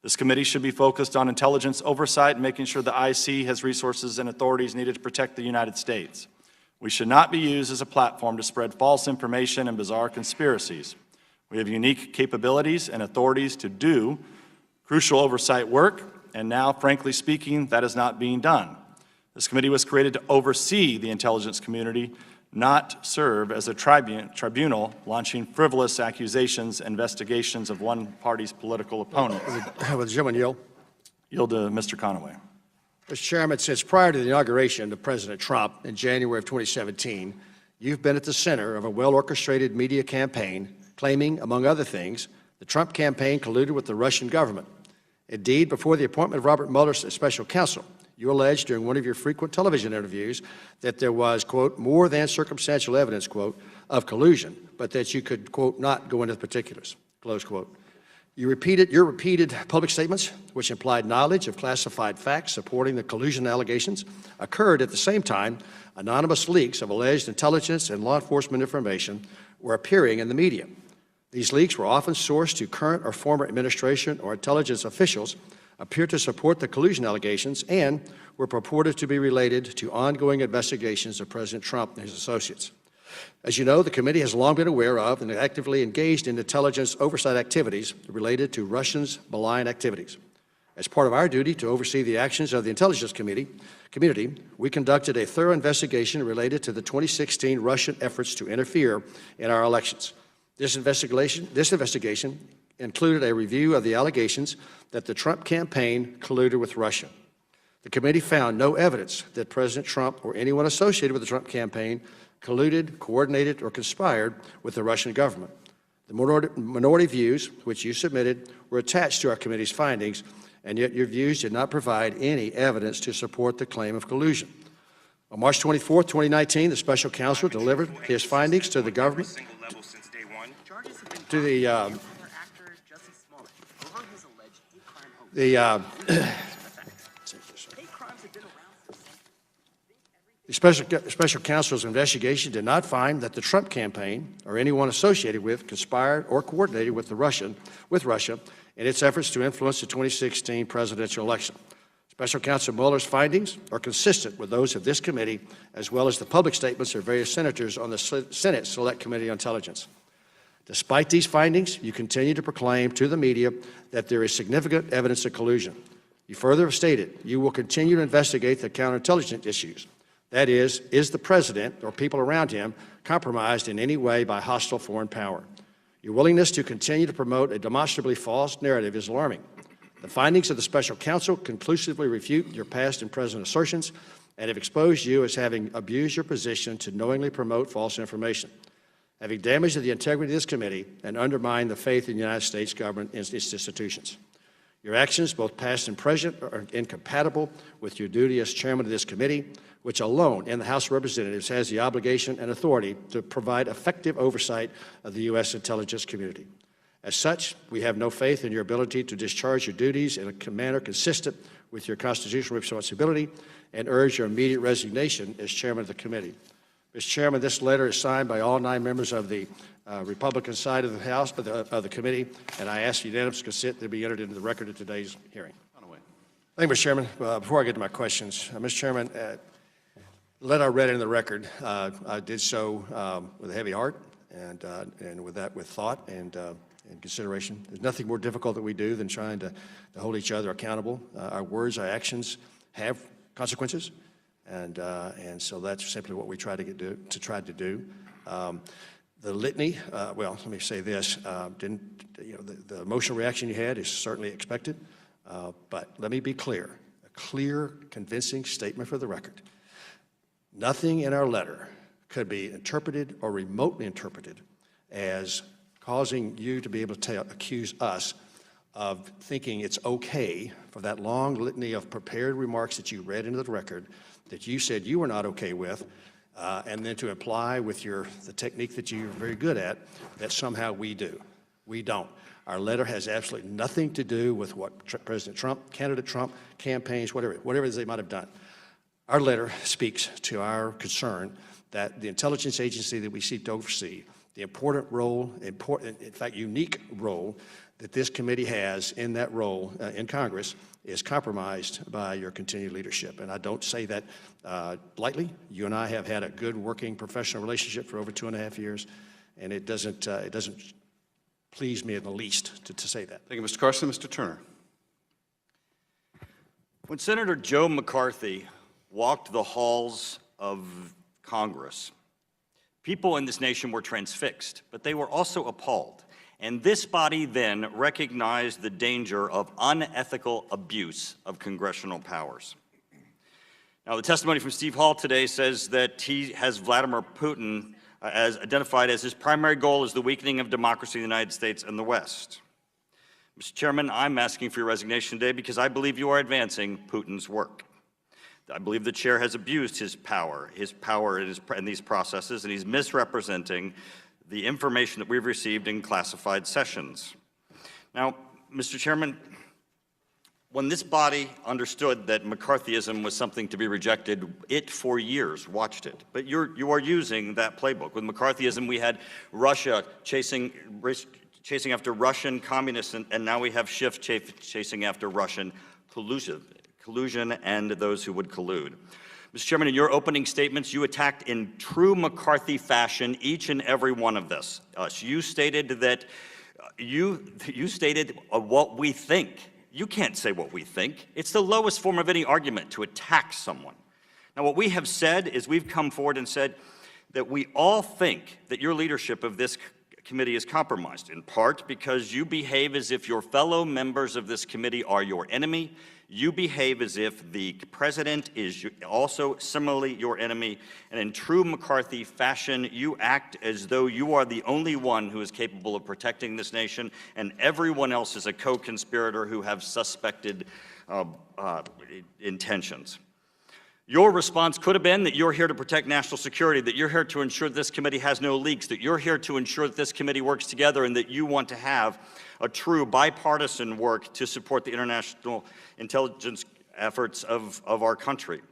This committee should be focused on intelligence oversight and making sure the IC has resources and authorities needed to protect the United States. We should not be used as a platform to spread false information and bizarre conspiracies. We have unique capabilities and authorities to do crucial oversight work, and now, frankly speaking, that is not being done. This committee was created to oversee the intelligence community, not serve as a tribunal launching frivolous accusations and investigations of one party's political opponent. Will the gentleman yield? Yield to Mr. Conaway. Mr. Chairman, since prior to the inauguration of President Trump in January of 2017, you've been at the center of a well-orchestrated media campaign claiming, among other things, the Trump campaign colluded with the Russian government. Indeed, before the appointment of Robert Mueller as special counsel, you alleged during one of your frequent television interviews that there was, quote, more than circumstantial evidence, quote, of collusion, but that you could, quote, not go into the particulars, close quote. Your repeated public statements, which implied knowledge of classified facts supporting the collusion allegations, occurred at the same time anonymous leaks of alleged intelligence and law enforcement information were appearing in the media. These leaks were often sourced to current or former administration or intelligence officials, appeared to support the collusion allegations, and were purported to be related to ongoing investigations of President Trump and his associates. As you know, the committee has long been aware of and actively engaged in intelligence oversight activities related to Russians' malign activities. As part of our duty to oversee the actions of the intelligence community, we conducted a thorough investigation related to the 2016 Russian efforts to interfere in our elections. This investigation included a review of the allegations that the Trump campaign colluded with Russia. The committee found no evidence that President Trump or anyone associated with the Trump campaign colluded, coordinated, or conspired with the Russian government. The minority views, which you submitted, were attached to our committee's findings, and yet your views did not provide any evidence to support the claim of collusion. On March 24, 2019, the special counsel delivered his findings to the government, to the special counsel's investigation did not find that the Trump campaign or anyone associated with conspired or coordinated with Russia in its efforts to influence the 2016 presidential election. Special Counsel Mueller's findings are consistent with those of this committee, as well as the public statements of various senators on the Senate Select Committee on Intelligence. Despite these findings, you continue to proclaim to the media that there is significant evidence of collusion. You further have stated you will continue to investigate the counterintelligence issues. That is the president or people around him compromised in any way by hostile foreign power? Your willingness to continue to promote a demonstrably false narrative is alarming. The findings of the special counsel conclusively refute your past and present assertions and have exposed you as having abused your position to knowingly promote false information, having damaged the integrity of this committee and undermined the faith in the United States government and its institutions. Your actions, both past and present, are incompatible with your duty as chairman of this committee, which alone in the House of Representatives has the obligation and authority to provide effective oversight of the U.S. intelligence community. As such, we have no faith in your ability to discharge your duties in a manner consistent with your constitutional responsibility and urge your immediate resignation as chairman of the committee. Mr. Chairman, this letter is signed by all 9 members of the Republican side of the House, of the committee, and I ask unanimous consent to be entered into the record of today's hearing. Thank you, Mr. Chairman. Before I get to my questions, Mr. Chairman, the letter I read into the record, I did so with a heavy heart and with thought and consideration. There's nothing more difficult that we do than trying to hold each other accountable. Our words, our actions have consequences, and so that's simply what we try to do. The litany, well, let me say this: the emotional reaction you had is certainly expected, but let me be clear: a clear, convincing statement for the record. Nothing in our letter could be interpreted or remotely interpreted as causing you to be able to accuse us of thinking it's okay for that long litany of prepared remarks that you read into the record that you said you were not okay with, and then to imply with the technique that you're very good at that somehow we do. We don't. Our letter has absolutely nothing to do with what President Trump, candidate Trump, campaigns, whatever they might have done. Our letter speaks to our concern that the intelligence agency that we seek to oversee the important role, in fact, unique role that this committee has in that role in Congress is compromised by your continued leadership. And I don't say that lightly. You and I have had a good working professional relationship for over 2.5 years, and it doesn't please me in the least to say that. Thank you, Mr. Carson. Mr. Turner. When Senator Joe McCarthy walked the halls of Congress, people in this nation were transfixed, but they were also appalled. And this body then recognized the danger of unethical abuse of congressional powers. Now, the testimony from Steve Hall today says that he has Vladimir Putin as identified as his primary goal is the weakening of democracy in the United States and the West. Mr. Chairman, I'm asking for your resignation today because I believe you are advancing Putin's work. I believe the chair has abused his power in these processes, and he's misrepresenting the information that we've received in classified sessions. Now, Mr. Chairman, when this body understood that McCarthyism was something to be rejected, it for years watched it. But you are using that playbook. With McCarthyism, we had Russia chasing after Russian communists, and now we have Schiff chasing after Russian collusion and those who would collude. Mr. Chairman, in your opening statements, you attacked in true McCarthy fashion each and every one of this. You stated that you stated what we think. You can't say what we think. It's the lowest form of any argument to attack someone. Now, what we have said is we've come forward and said that we all think that your leadership of this committee is compromised, in part because you behave as if your fellow members of this committee are your enemy. You behave as if the president is also similarly your enemy, and in true McCarthy fashion, you act as though you are the only one who is capable of protecting this nation, and everyone else is a co-conspirator who have suspected intentions. Your response could have been that you're here to protect national security, that you're here to ensure this committee has no leaks, that you're here to ensure that this committee works together, and that you want to have a true bipartisan work to support the international intelligence efforts of our country.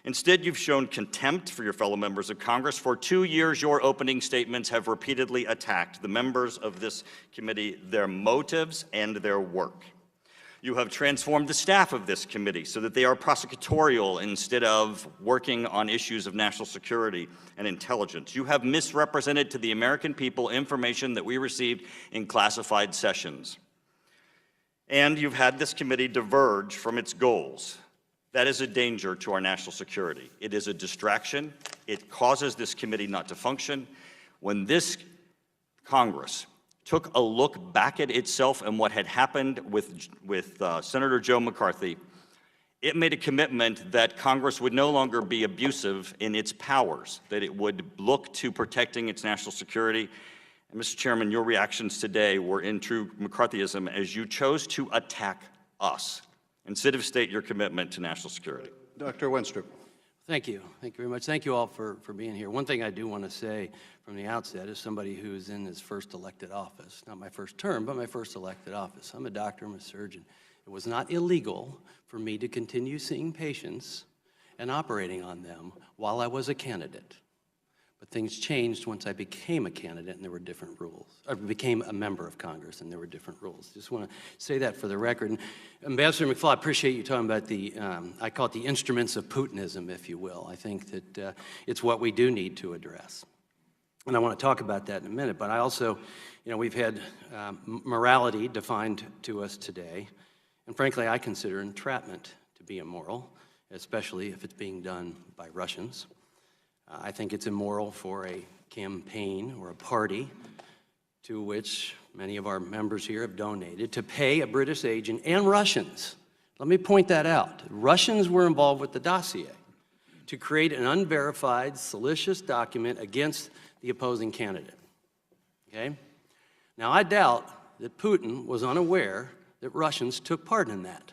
Instead, you've shown contempt for your fellow members of Congress. For 2 years, your opening statements have repeatedly attacked the members of this committee, their motives, and their work. You have transformed the staff of this committee so that they are prosecutorial instead of working on issues of national security and intelligence. You have misrepresented to the American people information that we received in classified sessions. And you've had this committee diverge from its goals. That is a danger to our national security. It is a distraction. It causes this committee not to function. When this Congress took a look back at itself and what had happened with Senator Joe McCarthy, it made a commitment that Congress would no longer be abusive in its powers, that it would look to protecting its national security. And Mr. Chairman, your reactions today were in true McCarthyism as you chose to attack us instead of state your commitment to national security. Dr. Wenstrup. Thank you. Thank you very much. Thank you all for being here. One thing I do want to say from the outset is somebody who's in his first elected office, not my first term, but my first elected office. I'm a doctor, I'm a surgeon. It was not illegal for me to continue seeing patients and operating on them while I was a candidate. But things changed once I became a candidate and there were different rules. I became a member of Congress and there were different rules. Just want to say that for the record. And Ambassador McFaul, I appreciate you talking about the, I call it the instruments of Putinism, if you will. I think that it's what we do need to address. And I want to talk about that in a minute, but I also, we've had morality defined to us today. And frankly, I consider entrapment to be immoral, especially if it's being done by Russians. I think it's immoral for a campaign or a party to which many of our members here have donated to pay a British agent and Russians. Let me point that out. Russians were involved with the dossier to create an unverified, salacious document against the opposing candidate. Okay? Now, I doubt that Putin was unaware that Russians took part in that.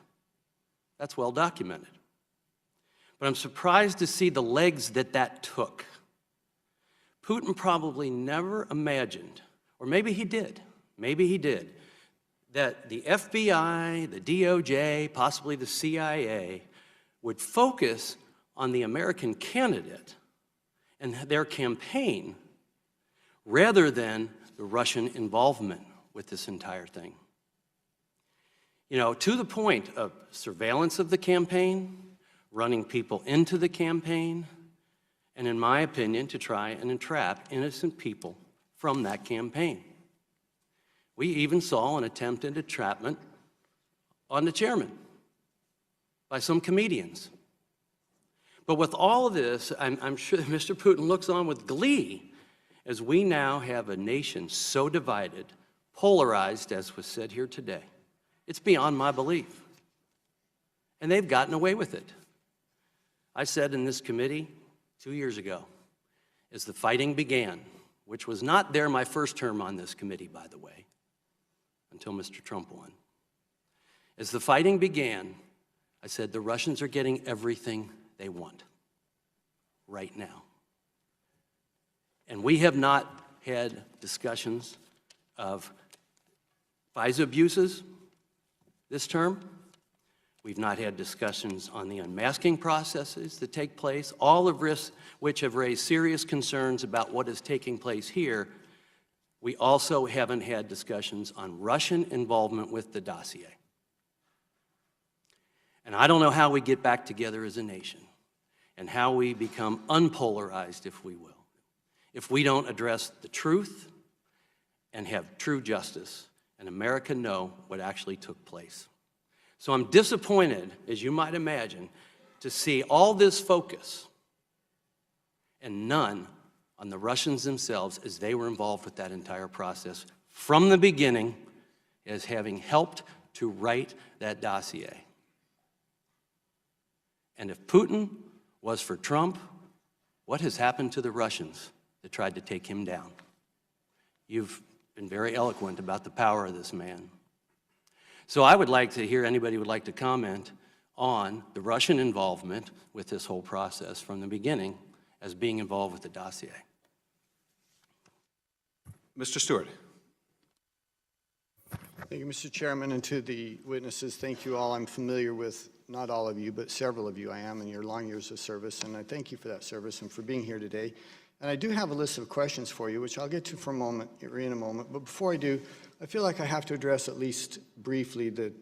That's well documented. But I'm surprised to see the legs that took. Putin probably never imagined, or maybe he did, that the FBI, the DOJ, possibly the CIA, would focus on the American candidate and their campaign rather than the Russian involvement with this entire thing. You know, to the point of surveillance of the campaign, running people into the campaign, and in my opinion, to try and entrap innocent people from that campaign. We even saw an attempted entrapment on the chairman by some comedians. But with all of this, I'm sure Mr. Putin looks on with glee as we now have a nation so divided, polarized, as was said here today. It's beyond my belief. And they've gotten away with it. I said in this committee 2 years ago, as the fighting began, which was not there my first term on this committee, by the way, until Mr. Trump won. As the fighting began, I said the Russians are getting everything they want right now. And we have not had discussions of FISA abuses this term. We've not had discussions on the unmasking processes that take place, all of which have raised serious concerns about what is taking place here. We also haven't had discussions on Russian involvement with the dossier. And I don't know how we get back together as a nation and how we become unpolarized, if we will, if we don't address the truth and have true justice and America know what actually took place. So I'm disappointed, as you might imagine, to see all this focus and none on the Russians themselves as they were involved with that entire process from the beginning as having helped to write that dossier. And if Putin was for Trump, what has happened to the Russians that tried to take him down? You've been very eloquent about the power of this man. So I would like to hear anybody who would like to comment on the Russian involvement with this whole process from the beginning as being involved with the dossier. Mr. Stewart. Thank you, Mr. Chairman, and to the witnesses, thank you all. I'm familiar with not all of you, but several of you I am in your long years of service, and I thank you for that service and for being here today. And I do have a list of questions for you, which I'll get to for a moment, in a moment. But before I do, I feel like I have to address at least briefly the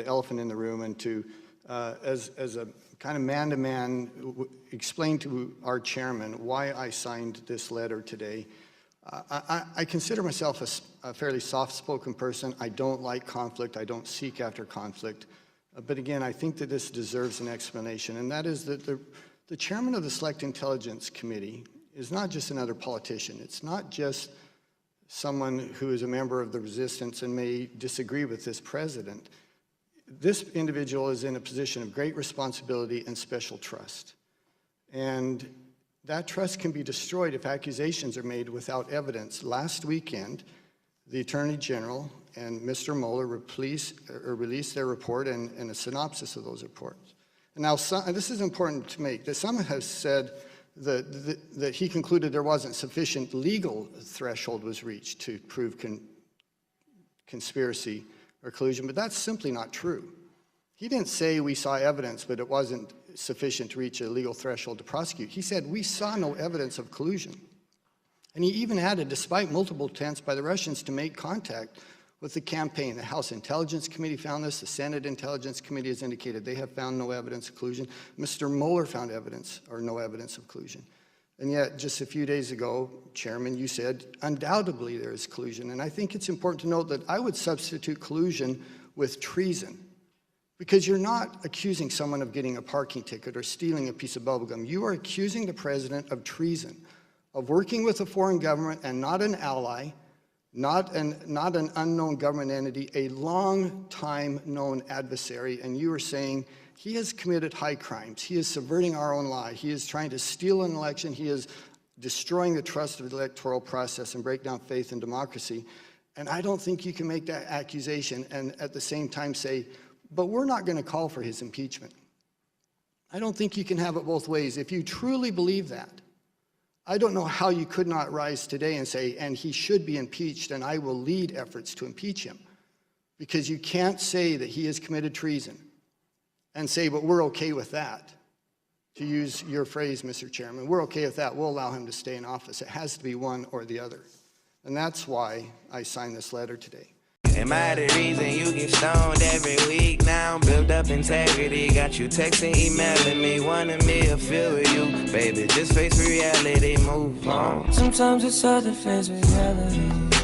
elephant in the room, and to, as a kind of man-to-man, explain to our chairman why I signed this letter today. I consider myself a fairly soft-spoken person. I don't like conflict. I don't seek after conflict. But again, I think that this deserves an explanation, and that is that the chairman of the Select Intelligence Committee is not just another politician. It's not just someone who is a member of the resistance and may disagree with this president. This individual is in a position of great responsibility and special trust. And that trust can be destroyed if accusations are made without evidence. Last weekend, the Attorney General and Mr. Mueller released their report and a synopsis of those reports. And now, and this is important to make, that some have said that he concluded there wasn't sufficient legal threshold was reached to prove conspiracy or collusion, but that's simply not true. He didn't say we saw evidence, but it wasn't sufficient to reach a legal threshold to prosecute. He said we saw no evidence of collusion. And he even added, despite multiple attempts by the Russians to make contact with the campaign, the House Intelligence Committee found this, the Senate Intelligence Committee has indicated they have found no evidence of collusion. Mr. Mueller found evidence, or no evidence of collusion. And yet, just a few days ago, Chairman, you said, undoubtedly there is collusion. And I think it's important to note that I would substitute collusion with treason. Because you're not accusing someone of getting a parking ticket or stealing a piece of bubblegum. You are accusing the president of treason, of working with a foreign government and not an ally, not an unknown government entity, a long-time known adversary, and you are saying he has committed high crimes. He is subverting our own law. He is trying to steal an election. He is destroying the trust of the electoral process and break down faith in democracy. And I don't think you can make that accusation and at the same time say, but we're not going to call for his impeachment. I don't think you can have it both ways. If you truly believe that, I don't know how you could not rise today and say, and he should be impeached, and I will lead efforts to impeach him. Because you can't say that he has committed treason and say, but we're okay with that. To use your phrase, Mr. Chairman, we're okay with that. We'll allow him to stay in office. It has to be one or the other. And that's why I signed this letter today. Am I the reason you get stoned every week now? Built up integrity, got you texting, emailing me, wanting me to feel with you. Baby, just face reality, move on. Sometimes it's hard to face reality.